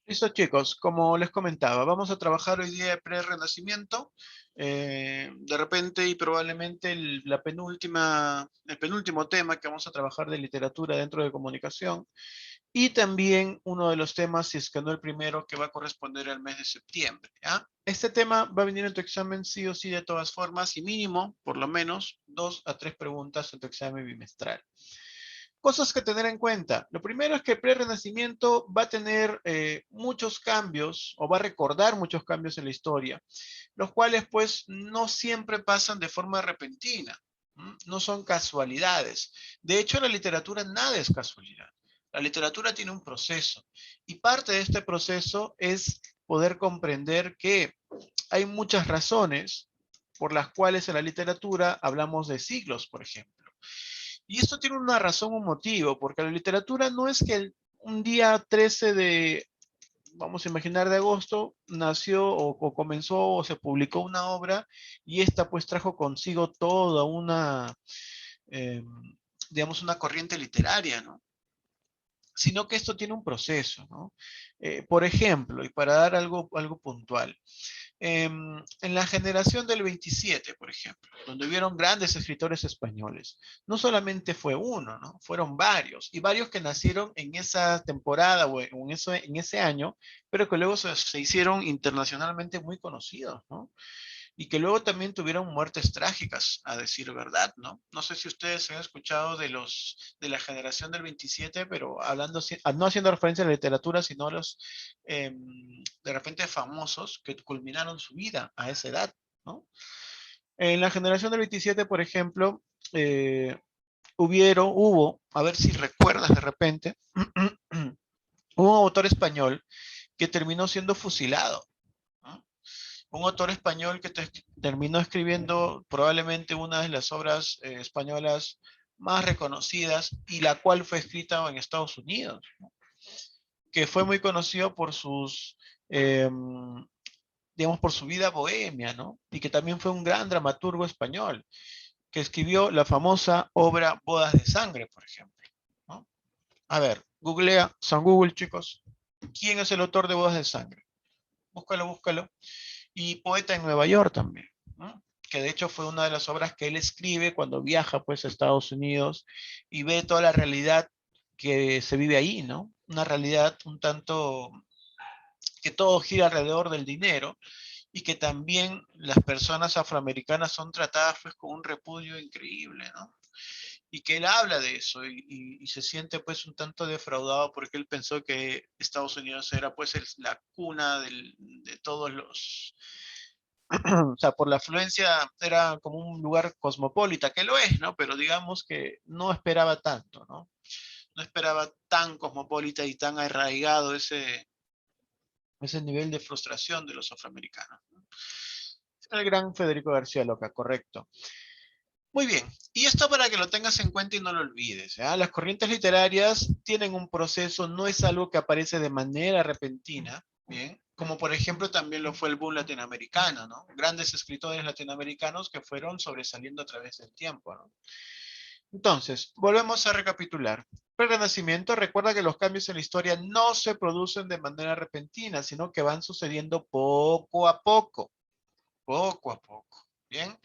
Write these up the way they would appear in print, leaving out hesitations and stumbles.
Listo, chicos, como les comentaba, vamos a trabajar hoy día de pre-renacimiento. De repente y probablemente el penúltimo tema que vamos a trabajar de literatura dentro de comunicación. Y también uno de los temas, si es que no el primero, que va a corresponder al mes de septiembre, ¿ya? Este tema va a venir en tu examen sí o sí de todas formas y mínimo, por lo menos, 2 a 3 preguntas en tu examen bimestral. Cosas que tener en cuenta. Lo primero es que el pre-renacimiento va a tener muchos cambios o va a recordar muchos cambios en la historia, los cuales pues no siempre pasan de forma repentina, no son casualidades. De hecho, la literatura nada es casualidad. La literatura tiene un proceso y parte de este proceso es poder comprender que hay muchas razones por las cuales en la literatura hablamos de siglos, por ejemplo. Y esto tiene una razón, un motivo, porque la literatura no es que un día 13 de, vamos a imaginar, de agosto, nació o comenzó o se publicó una obra y esta pues trajo consigo toda una, eh, digamos, una corriente literaria, ¿no? Sino que esto tiene un proceso, ¿no? Por ejemplo, y para dar algo puntual, en la generación del 27, por ejemplo, donde hubieron grandes escritores españoles, no solamente fue uno, ¿no? Fueron varios, y varios que nacieron en esa temporada o en ese año, pero que luego se hicieron internacionalmente muy conocidos, ¿no? Y que luego también tuvieron muertes trágicas, a decir verdad, ¿no? No sé si ustedes han escuchado de la generación del 27, pero hablando, no haciendo referencia a la literatura, sino a los de repente famosos que culminaron su vida a esa edad, ¿no? En la generación del 27, por ejemplo, eh, hubo, a ver si recuerdas de repente, hubo un autor español que terminó siendo fusilado, ¿no? Un autor español que terminó escribiendo probablemente una de las obras españolas más reconocidas y la cual fue escrita en Estados Unidos, ¿no? Que fue muy conocido por sus, eh, digamos, por su vida bohemia, ¿no? Y que también fue un gran dramaturgo español, que escribió la famosa obra Bodas de Sangre, por ejemplo, ¿no? A ver, googlea, San Google, chicos. ¿Quién es el autor de Bodas de Sangre? Búscalo, búscalo. Y Poeta en Nueva York también, ¿no? Que de hecho fue una de las obras que él escribe cuando viaja pues a Estados Unidos y ve toda la realidad que se vive ahí, ¿no? Una realidad un tanto que todo gira alrededor del dinero y que también las personas afroamericanas son tratadas pues con un repudio increíble, ¿no? Y que él habla de eso y se siente pues un tanto defraudado porque él pensó que Estados Unidos era pues la cuna de todos los, o sea, por la afluencia era como un lugar cosmopolita, que lo es, ¿no? Pero digamos que no esperaba tanto, ¿no? No esperaba tan cosmopolita y tan arraigado ese nivel de frustración de los afroamericanos, ¿no? El gran Federico García Lorca, correcto. Muy bien, y esto para que lo tengas en cuenta y no lo olvides, ¿ya? Las corrientes literarias tienen un proceso, no es algo que aparece de manera repentina, ¿bien? Como por ejemplo también lo fue el boom latinoamericano, ¿no? Grandes escritores latinoamericanos que fueron sobresaliendo a través del tiempo, ¿no? Entonces, volvemos a recapitular. Pre-Renacimiento, recuerda que los cambios en la historia no se producen de manera repentina, sino que van sucediendo poco a poco, poco a poco, ¿bien?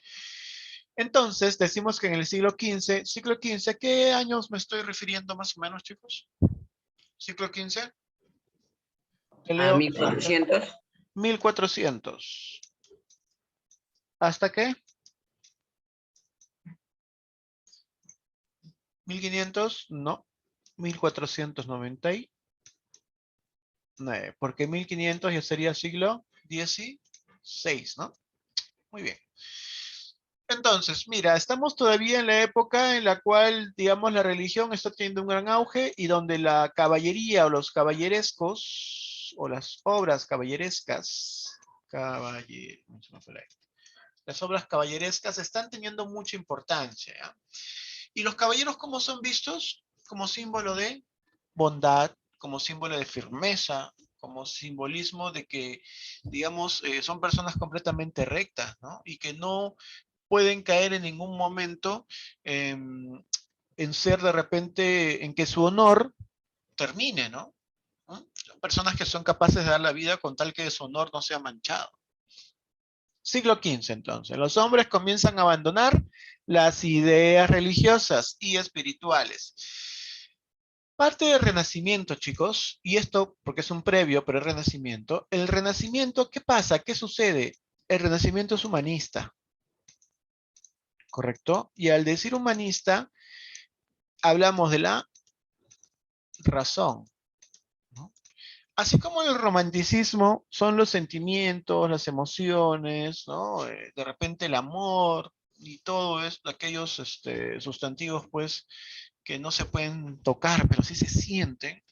Entonces, decimos que en el siglo XV, ¿qué años me estoy refiriendo más o menos, chicos? Siglo XV, te A leo 1400. 1400. ¿Hasta qué? 1500, no. 1499, porque 1500 ya sería siglo XVI, ¿no? Muy bien. Entonces, mira, estamos todavía en la época en la cual, digamos, la religión está teniendo un gran auge y donde la caballería o los caballerescos o las obras caballerescas, las obras caballerescas están teniendo mucha importancia, ¿ya? Y los caballeros, ¿cómo son vistos? Como símbolo de bondad, como símbolo de firmeza, como simbolismo de que, digamos, son personas completamente rectas, ¿no? Y que no pueden caer en ningún momento en ser de repente, en que su honor termine, ¿no? Personas que son capaces de dar la vida con tal que su honor no sea manchado. Siglo XV, entonces. Los hombres comienzan a abandonar las ideas religiosas y espirituales. Parte del Renacimiento, chicos, y esto porque es un previo, pero el Renacimiento. El Renacimiento, ¿qué pasa? ¿Qué sucede? El Renacimiento es humanista, ¿correcto? Y al decir humanista, hablamos de la razón, ¿no? Así como el romanticismo son los sentimientos, las emociones, ¿no? De repente el amor y todo es aquellos sustantivos, pues, que no se pueden tocar, pero sí se sienten,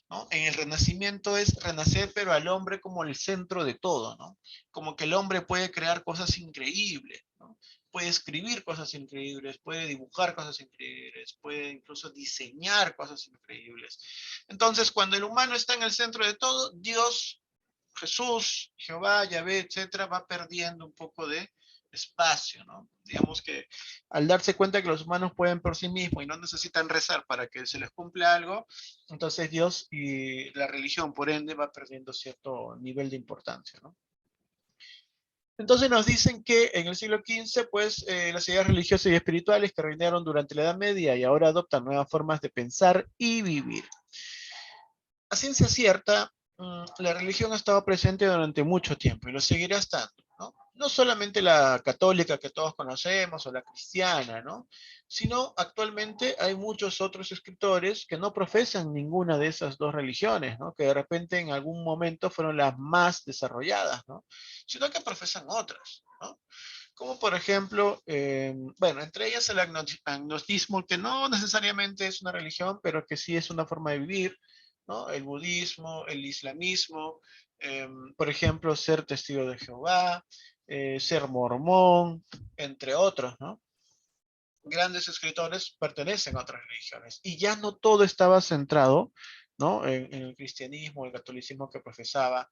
¿no? En el Renacimiento es renacer, pero al hombre como el centro de todo, ¿no? Como que el hombre puede crear cosas increíbles, ¿no? Puede escribir cosas increíbles, puede dibujar cosas increíbles, puede incluso diseñar cosas increíbles. Entonces, cuando el humano está en el centro de todo, Dios, Jesús, Jehová, Yahvé, etcétera, va perdiendo un poco de espacio, ¿no? Digamos que al darse cuenta que los humanos pueden por sí mismos y no necesitan rezar para que se les cumpla algo, entonces Dios y la religión, por ende, va perdiendo cierto nivel de importancia, ¿no? Entonces nos dicen que en el siglo XV, pues, las ideas religiosas y espirituales que reinaron durante la Edad Media y ahora adoptan nuevas formas de pensar y vivir. A ciencia cierta, la religión ha estado presente durante mucho tiempo y lo seguirá estando, ¿no? No solamente la católica que todos conocemos o la cristiana, ¿no? Sino actualmente hay muchos otros escritores que no profesan ninguna de esas dos religiones, ¿no? Que de repente en algún momento fueron las más desarrolladas, ¿no? Sino que profesan otras, ¿no? Como por ejemplo, bueno, entre ellas el agnosticismo, que no necesariamente es una religión, pero que sí es una forma de vivir, ¿no? El budismo, el islamismo, por ejemplo, ser testigo de Jehová, ser mormón, entre otros, ¿no? Grandes escritores pertenecen a otras religiones y ya no todo estaba centrado, ¿no? En el cristianismo, el catolicismo que profesaba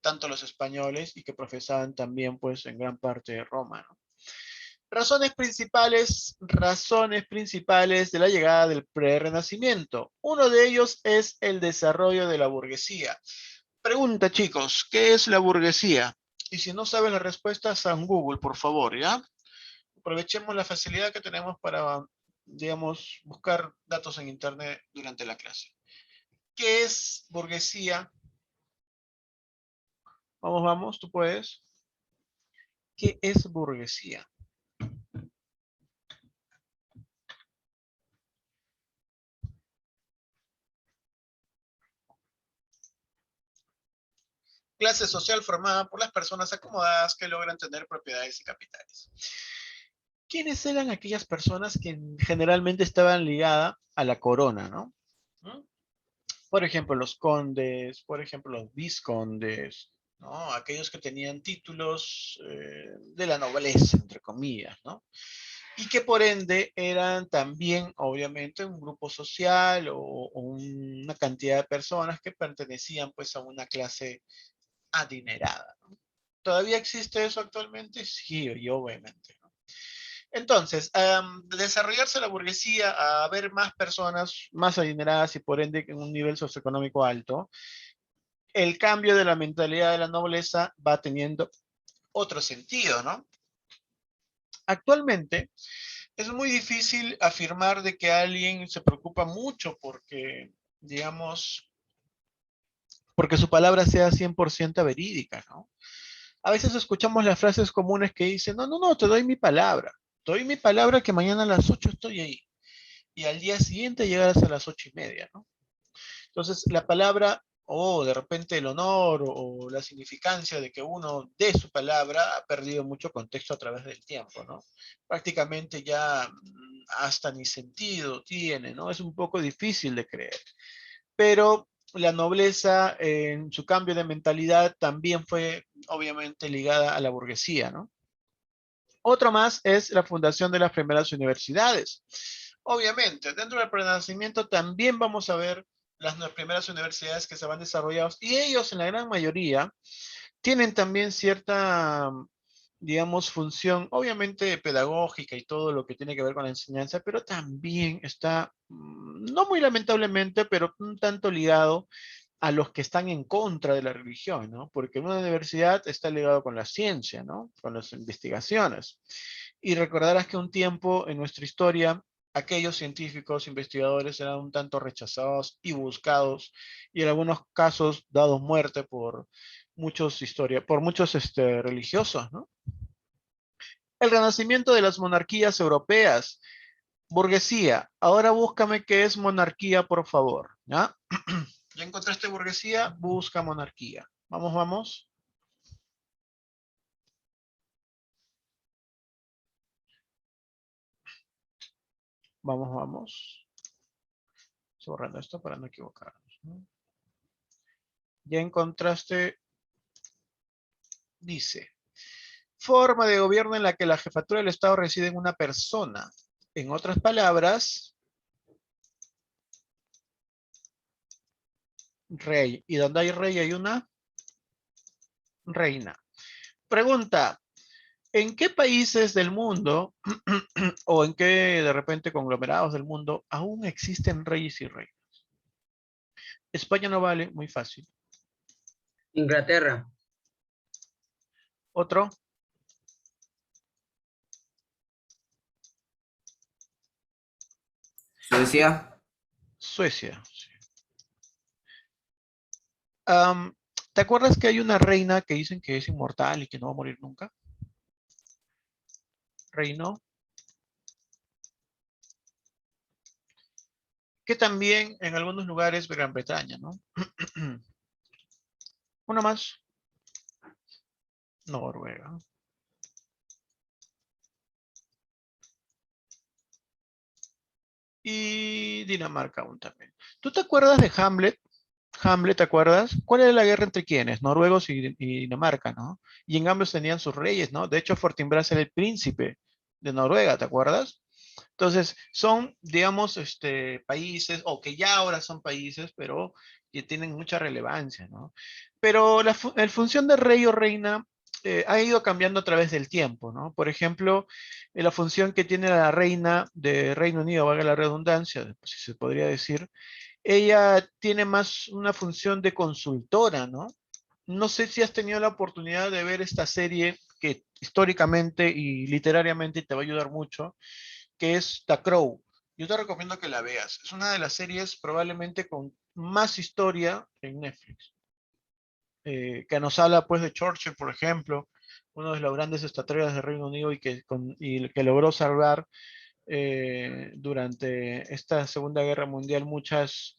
tanto los españoles y que profesaban también, pues, en gran parte de Roma, ¿no? Razones principales de la llegada del prerrenacimiento. Uno de ellos es el desarrollo de la burguesía. Pregunta, chicos, ¿qué es la burguesía? Y si no saben la respuesta, San Google, por favor, ¿ya? Aprovechemos la facilidad que tenemos para, digamos, buscar datos en Internet durante la clase. ¿Qué es burguesía? Vamos, vamos, tú puedes. ¿Qué es burguesía? Clase social formada por las personas acomodadas que logran tener propiedades y capitales. ¿Quiénes eran aquellas personas que generalmente estaban ligadas a la corona, ¿no? ¿Mm? Por ejemplo, los condes, por ejemplo, los vizcondes, ¿no? Aquellos que tenían títulos de la nobleza, entre comillas, ¿no? Y que por ende eran también, obviamente, un grupo social o una cantidad de personas que pertenecían pues a una clase adinerada, ¿no? ¿Todavía existe eso actualmente? Sí, y obviamente, ¿no? Entonces, desarrollarse la burguesía a haber más personas más adineradas y por ende en un nivel socioeconómico alto, el cambio de la mentalidad de la nobleza va teniendo otro sentido, ¿no? Actualmente es muy difícil afirmar de que alguien se preocupa mucho porque, digamos, porque su palabra sea 100% verídica, ¿no? A veces escuchamos las frases comunes que dicen, no, no, no, te doy mi palabra que mañana a las 8 estoy ahí. Y al día siguiente llegarás a las 8:30, ¿no? Entonces, la palabra o de repente el honor o la significancia de que uno dé su palabra ha perdido mucho contexto a través del tiempo, ¿no? Prácticamente ya hasta ni sentido tiene, ¿no? Es un poco difícil de creer. Pero la nobleza en su cambio de mentalidad también fue obviamente ligada a la burguesía, ¿no? Otro más es la fundación de las primeras universidades. Obviamente, dentro del Renacimiento también vamos a ver las primeras universidades que se van desarrollando y ellos en la gran mayoría tienen también cierta, digamos, función, obviamente pedagógica y todo lo que tiene que ver con la enseñanza, pero también está, no muy lamentablemente, pero un tanto ligado a los que están en contra de la religión, ¿no? Porque una universidad está ligado con la ciencia, ¿no? Con las investigaciones. Y recordarás que un tiempo en nuestra historia, aquellos científicos, investigadores eran un tanto rechazados y buscados, y en algunos casos dados muerte por muchos religiosos, ¿no? El renacimiento de las monarquías europeas. Burguesía. Ahora búscame qué es monarquía, por favor. ¿Ya? ¿Ya encontraste burguesía? Busca monarquía. Vamos, vamos. Vamos, vamos. Estoy borrando esto para no equivocarnos, ¿no? Ya encontraste, dice, forma de gobierno en la que la jefatura del Estado reside en una persona. En otras palabras, rey. Y donde hay rey hay una reina. Pregunta, ¿en qué países del mundo o en qué de repente conglomerados del mundo aún existen reyes y reinas? España no vale, muy fácil. Inglaterra. Otro, Suecia. Suecia. Sí. ¿Te acuerdas que hay una reina que dicen que es inmortal y que no va a morir nunca? Reino. Que también en algunos lugares de Gran Bretaña, ¿no? Uno más. Noruega. Y Dinamarca aún también. ¿Tú te acuerdas de Hamlet? Hamlet, ¿te acuerdas? ¿Cuál era la guerra entre quiénes? Noruegos y Dinamarca, ¿no? Y en ambos tenían sus reyes, ¿no? De hecho, Fortinbras era el príncipe de Noruega, ¿te acuerdas? Entonces, son, digamos, países, o que ya ahora son países, pero que tienen mucha relevancia, ¿no? Pero la función de rey o reina ha ido cambiando a través del tiempo, ¿no? Por ejemplo, la función que tiene la reina de Reino Unido, valga la redundancia, si se podría decir, ella tiene más una función de consultora, ¿no? No sé si has tenido la oportunidad de ver esta serie que históricamente y literariamente te va a ayudar mucho, que es The Crow. Yo te recomiendo que la veas. Es una de las series probablemente con más historia en Netflix. Que nos habla pues de Churchill, por ejemplo, uno de los grandes estrategas del Reino Unido y que logró salvar durante esta Segunda Guerra Mundial muchas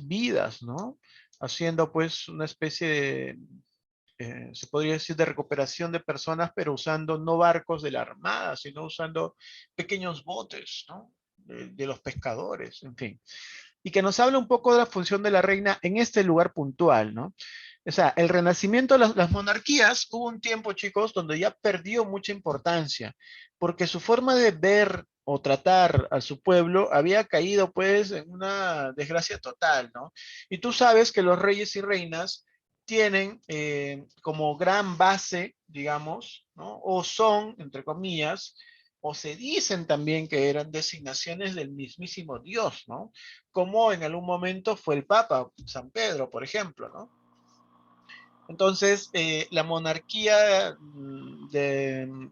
vidas, ¿no? Haciendo pues una especie de, se podría decir, de recuperación de personas, pero usando no barcos de la Armada, sino usando pequeños botes, ¿no? De los pescadores, en fin. Y que nos habla un poco de la función de la reina en este lugar puntual, ¿no? O sea, el renacimiento de las monarquías, hubo un tiempo, chicos, donde ya perdió mucha importancia, porque su forma de ver o tratar a su pueblo había caído pues en una desgracia total, ¿no? Y tú sabes que los reyes y reinas tienen como gran base, digamos, ¿no? O son, entre comillas, o se dicen también que eran designaciones del mismísimo Dios, ¿no? Como en algún momento fue el Papa, San Pedro, por ejemplo, ¿no? Entonces, la monarquía de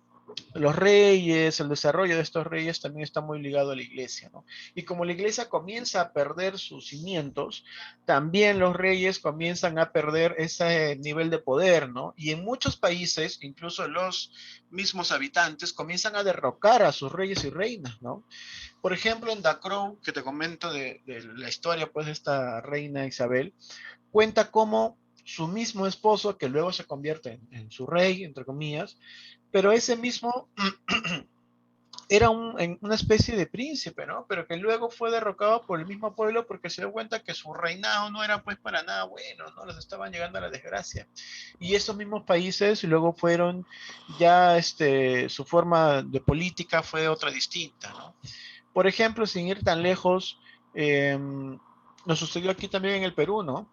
los reyes, el desarrollo de estos reyes también está muy ligado a la iglesia, ¿no? Y como la iglesia comienza a perder sus cimientos, también los reyes comienzan a perder ese nivel de poder, ¿no? Y en muchos países, incluso los mismos habitantes, comienzan a derrocar a sus reyes y reinas, ¿no? Por ejemplo, en The Crown, que te comento de la historia, pues, de esta reina Isabel, cuenta cómo su mismo esposo, que luego se convierte en su rey, entre comillas, pero ese mismo era una especie de príncipe, ¿no? Pero que luego fue derrocado por el mismo pueblo porque se dio cuenta que su reinado no era pues para nada bueno, ¿no? Les estaban llegando a la desgracia. Y esos mismos países luego fueron ya, su forma de política fue otra distinta, ¿no? Por ejemplo, sin ir tan lejos, nos sucedió aquí también en el Perú, ¿no?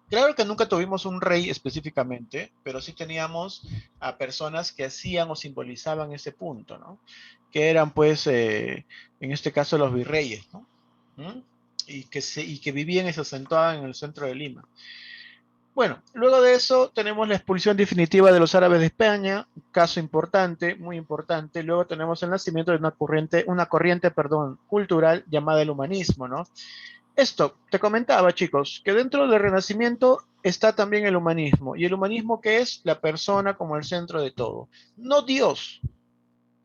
Claro que nunca tuvimos un rey específicamente, pero sí teníamos a personas que hacían o simbolizaban ese punto, ¿no? Que eran, pues, en este caso, los virreyes, ¿no? ¿Mm? y que vivían y se asentaban en el centro de Lima. Bueno, luego de eso tenemos la expulsión definitiva de los árabes de España, caso importante, muy importante. Luego tenemos el nacimiento de una corriente, perdón, cultural llamada el humanismo, ¿no? Esto, te comentaba, chicos, que dentro del Renacimiento está también el humanismo. ¿Y el humanismo qué es? La persona como el centro de todo. No Dios,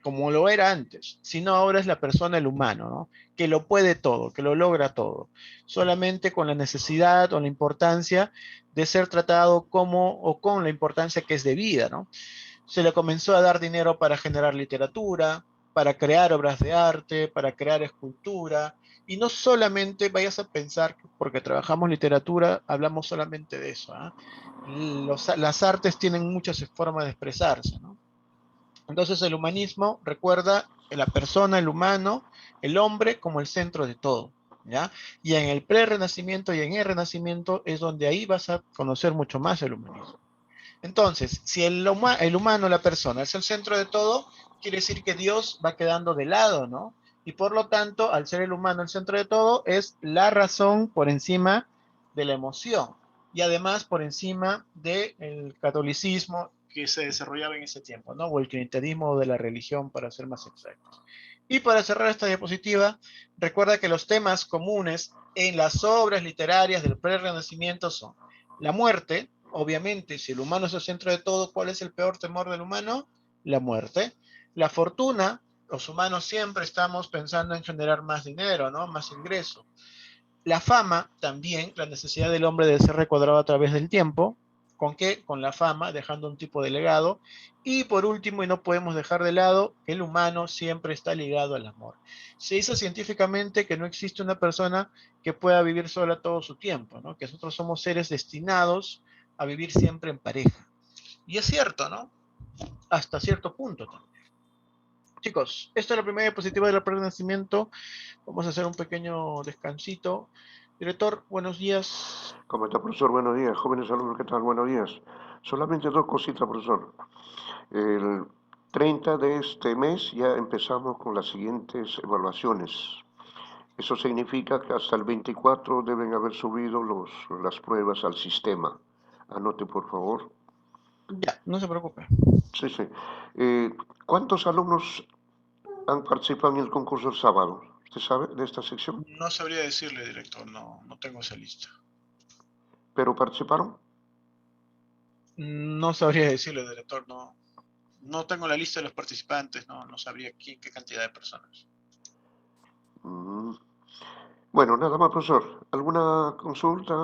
como lo era antes, sino ahora es la persona, el humano, ¿no? Que lo puede todo, que lo logra todo, solamente con la necesidad o la importancia de ser tratado como o con la importancia que es debida, ¿no? Se le comenzó a dar dinero para generar literatura, para crear obras de arte, para crear escultura, y no solamente vayas a pensar que porque trabajamos literatura, hablamos solamente de eso, ¿eh? Las artes tienen muchas formas de expresarse, ¿no? Entonces el humanismo recuerda la persona, el humano, el hombre como el centro de todo, ¿ya? Y en el pre-renacimiento y en el renacimiento es donde ahí vas a conocer mucho más el humanismo. Entonces, si el humano, la persona, es el centro de todo, quiere decir que Dios va quedando de lado, ¿no? Y por lo tanto, al ser el humano el centro de todo, es la razón por encima de la emoción. Y además por encima del catolicismo que se desarrollaba en ese tiempo, ¿no? O el cristianismo de la religión, para ser más exactos. Y para cerrar esta diapositiva, recuerda que los temas comunes en las obras literarias del pre-renacimiento son la muerte, obviamente, si el humano es el centro de todo, ¿cuál es el peor temor del humano? La muerte. La fortuna, los humanos siempre estamos pensando en generar más dinero, ¿no? Más ingreso. La fama, también, la necesidad del hombre de ser recuadrado a través del tiempo. ¿Con qué? Con la fama, dejando un tipo de legado. Y por último, y no podemos dejar de lado, el humano siempre está ligado al amor. Se dice científicamente que no existe una persona que pueda vivir sola todo su tiempo, ¿no? Que nosotros somos seres destinados a vivir siempre en pareja. Y es cierto, ¿no? Hasta cierto punto también. Chicos, esta es la primera diapositiva del renacimiento. Vamos a hacer un pequeño descansito. Director, buenos días. ¿Cómo está, profesor? Buenos días. Jóvenes alumnos, ¿qué tal? Buenos días. Solamente dos cositas, profesor. El 30 de este mes ya empezamos con las siguientes evaluaciones. Eso significa que hasta el 24 deben haber subido las pruebas al sistema. Anote, por favor. Ya, no se preocupe. Sí, sí. ¿Cuántos alumnos han participado en el concurso el sábado? ¿Usted sabe de esta sección? No sabría decirle, director, no tengo esa lista. ¿Pero participaron? No sabría decirle, director, no tengo la lista de los participantes, no sabría qué cantidad de personas. Mm. Bueno, nada más, profesor. ¿Alguna consulta?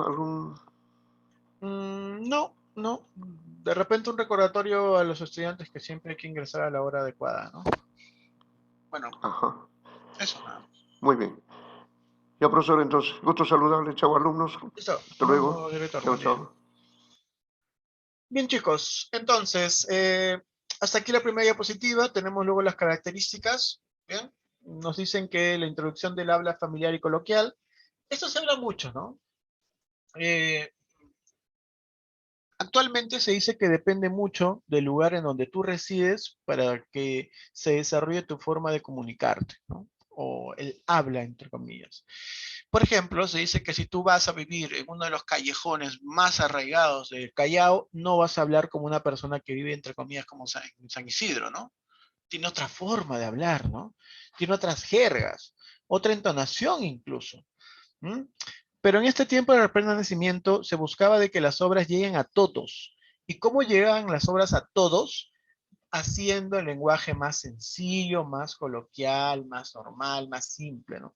No. De repente un recordatorio a los estudiantes que siempre hay que ingresar a la hora adecuada, ¿no? Bueno, Ajá. eso nada más. Muy bien. Ya, profesor, entonces, gusto saludarle, chao, alumnos. Listo. Hasta Nos luego. vemos, director. Chao, Buen día. chao. Bien, chicos, entonces, hasta aquí la primera diapositiva. Tenemos luego las características. Bien, nos dicen que la introducción del habla familiar y coloquial. Esto se habla mucho, ¿no? Eh, Actualmente se dice que depende mucho del lugar en donde tú resides para que se desarrolle tu forma de comunicarte, ¿no? O el habla, entre comillas. Por ejemplo, se dice que si tú vas a vivir en uno de los callejones más arraigados del Callao, no vas a hablar como una persona que vive, entre comillas, como San Isidro, ¿no? Tiene otra forma de hablar, ¿no? Tiene otras jergas, otra entonación incluso. ¿Mm? Pero en este tiempo del Renacimiento se buscaba de que las obras lleguen a todos. ¿Y cómo llegaban las obras a todos? Haciendo el lenguaje más sencillo, más coloquial, más normal, más simple, ¿no?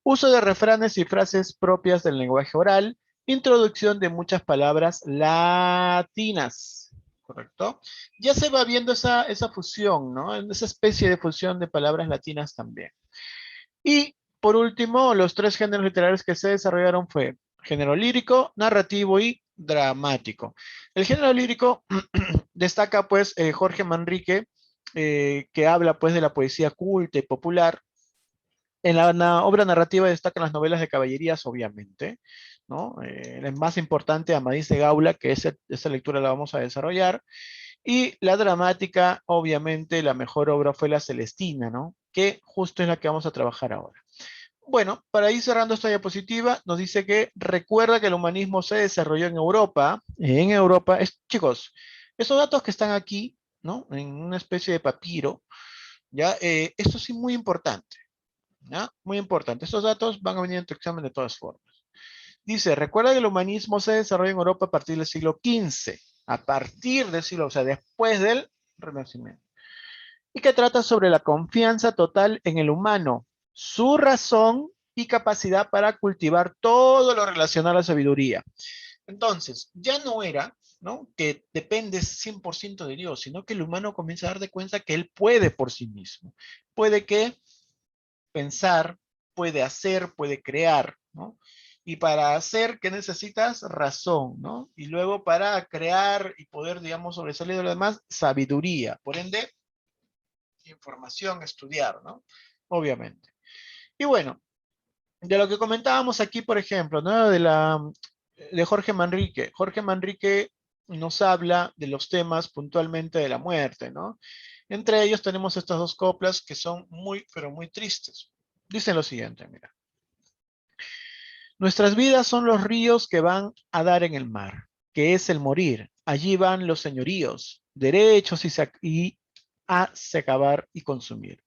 Uso de refranes y frases propias del lenguaje oral, introducción de muchas palabras latinas, ¿correcto? Ya se va viendo esa fusión, ¿no? Esa especie de fusión de palabras latinas también. Y por último, los tres géneros literarios que se desarrollaron fue género lírico, narrativo y dramático. El género lírico destaca pues Jorge Manrique, que habla pues de la poesía culta y popular. En la obra narrativa destacan las novelas de caballerías, obviamente, ¿no? La más importante, Amadís de Gaula, que esa lectura la vamos a desarrollar. Y la dramática, obviamente, la mejor obra fue La Celestina, ¿no? Que justo es la que vamos a trabajar ahora. Bueno, para ir cerrando esta diapositiva, nos dice que recuerda que el humanismo se desarrolló en Europa. Chicos, estos datos que están aquí, ¿no? En una especie de papiro, ¿ya? Esto sí muy importante, ¿ya? Muy importante. Estos datos van a venir en tu examen de todas formas. Dice, recuerda que el humanismo se desarrolló en Europa a partir del siglo XV, a partir del siglo, o sea, después del Renacimiento, y que trata sobre la confianza total en el humano, su razón y capacidad para cultivar todo lo relacionado a la sabiduría. Entonces, ya no era, ¿no?, que depende 100% de Dios, sino que el humano comienza a dar de cuenta que él puede por sí mismo. Puede que pensar, puede hacer, puede crear, ¿no? Y para hacer, ¿qué necesitas? Razón, ¿no? Y luego para crear y poder, digamos, sobresalir de lo demás, sabiduría. Por ende, información, estudiar, ¿no? Obviamente. Y bueno, de lo que comentábamos aquí, por ejemplo, ¿no? De Jorge Manrique. Jorge Manrique nos habla de los temas puntualmente de la muerte, ¿no? Entre ellos tenemos estas dos coplas que son muy, pero muy tristes. Dicen lo siguiente, mira. Nuestras vidas son los ríos que van a dar en el mar, que es el morir. Allí van los señoríos, derechos y a se acabar y consumir.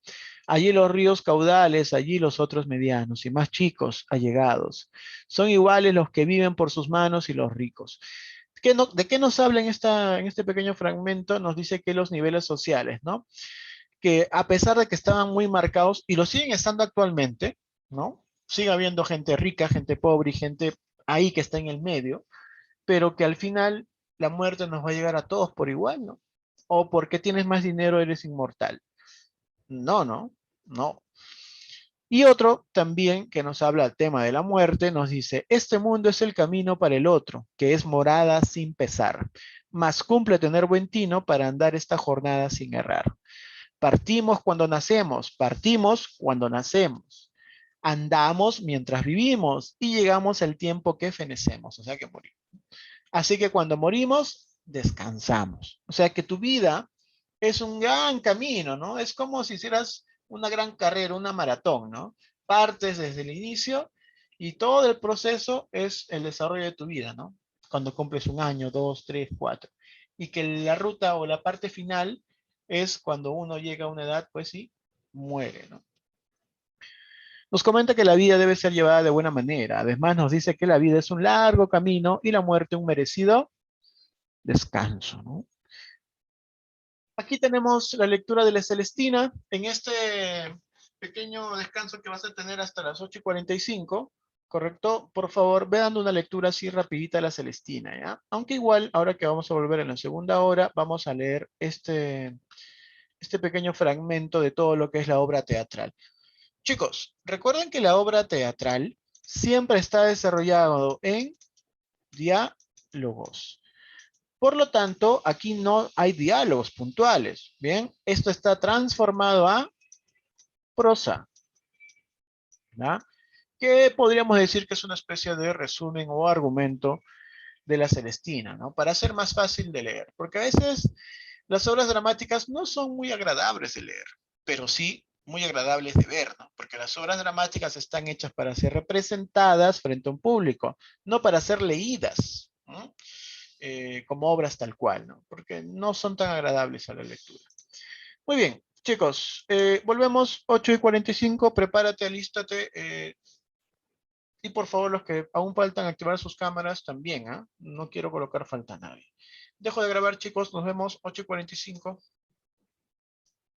Allí los ríos caudales, allí los otros medianos y más chicos, allegados. Son iguales los que viven por sus manos y los ricos. ¿De qué nos habla en este pequeño fragmento? Nos dice que los niveles sociales, ¿no? Que a pesar de que estaban muy marcados y lo siguen estando actualmente, ¿no? Sigue habiendo gente rica, gente pobre y gente ahí que está en el medio, pero que al final la muerte nos va a llegar a todos por igual, ¿no? O porque tienes más dinero eres inmortal. No, no, no. Y otro también que nos habla del tema de la muerte, nos dice, este mundo es el camino para el otro, que es morada sin pesar, mas cumple tener buen tino para andar esta jornada sin errar. Partimos cuando nacemos, partimos cuando nacemos. Andamos mientras vivimos y llegamos al tiempo que fenecemos, o sea que morimos. Así que cuando morimos, descansamos. O sea que tu vida es un gran camino, ¿no? Es como si hicieras una gran carrera, una maratón, ¿no? Partes desde el inicio y todo el proceso es el desarrollo de tu vida, ¿no? Cuando cumples un año, dos, tres, cuatro. Y que la ruta o la parte final es cuando uno llega a una edad, pues sí, muere, ¿no? Nos comenta que la vida debe ser llevada de buena manera. Además nos dice que la vida es un largo camino y la muerte un merecido descanso, ¿no? Aquí tenemos la lectura de la Celestina. En este pequeño descanso que vas a tener hasta las 8:45, ¿correcto? Por favor, ve dando una lectura así rapidita de la Celestina, ¿ya? Aunque igual, ahora que vamos a volver en la segunda hora, vamos a leer este pequeño fragmento de todo lo que es la obra teatral. Chicos, recuerden que la obra teatral siempre está desarrollado en diálogos. Por lo tanto, aquí no hay diálogos puntuales. Bien, esto está transformado a prosa, ¿verdad? Que podríamos decir que es una especie de resumen o argumento de la Celestina, ¿no? Para ser más fácil de leer, porque a veces las obras dramáticas no son muy agradables de leer, pero sí muy agradables de ver, ¿no? Porque las obras dramáticas están hechas para ser representadas frente a un público, no para ser leídas, ¿no? Como obras tal cual, ¿no? Porque no son tan agradables a la lectura. Muy bien, chicos, volvemos 8:45, prepárate, alístate, y por favor los que aún faltan activar sus cámaras también, ¿ah? No quiero colocar falta a nadie. Dejo de grabar, chicos, nos vemos 8:45.